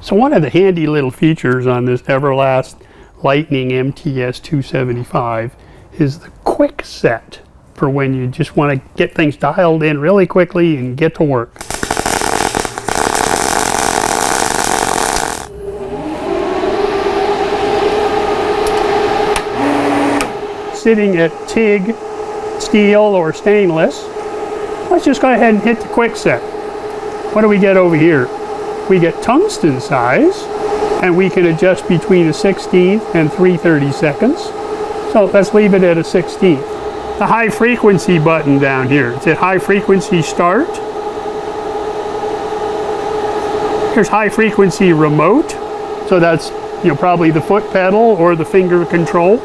So one of the handy little features on this Everlast Lightning MTS 275 is the quick set for when you just want to get things dialed in really quickly and get to work. Sitting at TIG, steel or stainless, let's just go ahead and hit the quick set. What do we get over here? We get tungsten size, and we can adjust between a 16th and 3/32. So let's leave it at a 16th. The high frequency button down here, it's at high frequency start. Here's high frequency remote. So that's, you know, probably the foot pedal or the finger control.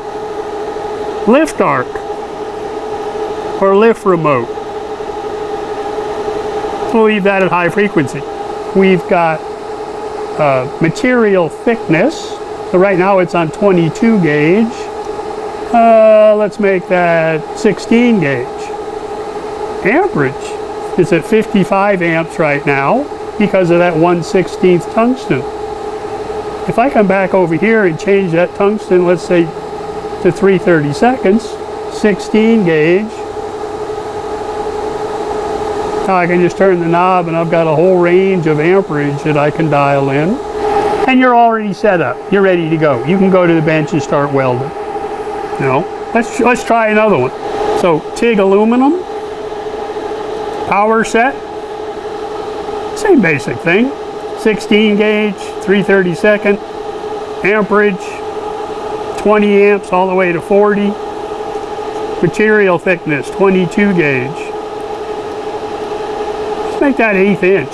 Lift arc or lift remote. We'll leave that at high frequency. We've got material thickness. So right now it's on 22 gauge. Let's make that 16 gauge. Amperage is at 55 amps right now because of that 1/16 tungsten. If I come back over here and change that tungsten, let's say to 3/32, 16 gauge. Now I can just turn the knob and I've got a whole range of amperage that I can dial in. And you're already set up. You're ready to go. You can go to the bench and start welding. You know, let's try another one. So TIG aluminum, power set, same basic thing. 16 gauge, 3/32, amperage, 20 amps all the way to 40. Material thickness, 22 gauge. Let's make that 1/8 inch.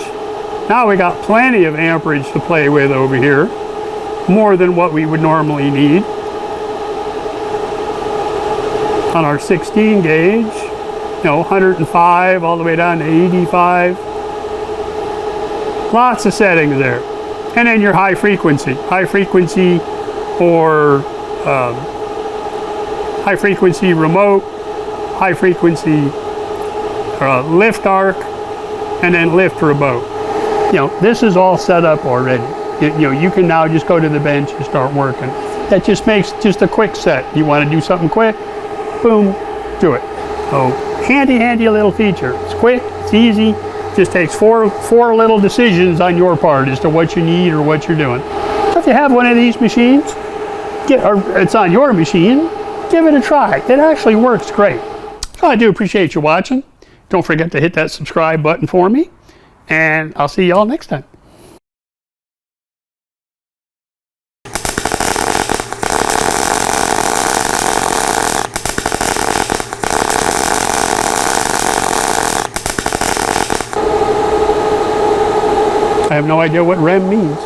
Now we got plenty of amperage to play with over here. More than what we would normally need. On our 16 gauge, you know, 105 all the way down to 85. Lots of settings there. And then your high frequency or high frequency remote, high frequency lift arc, and then lift remote. You know, this is all set up already. You know, you can now just go to the bench and start working. That just makes just a quick set. You want to do something quick, boom, do it. So handy little feature. It's quick, it's easy. Just takes four little decisions on your part as to what you need or what you're doing. So if you have one of these machines, or it's on your machine, give it a try. It actually works great. So I do appreciate you watching. Don't forget to hit that subscribe button for me, and I'll see y'all next time. I have no idea what REM means.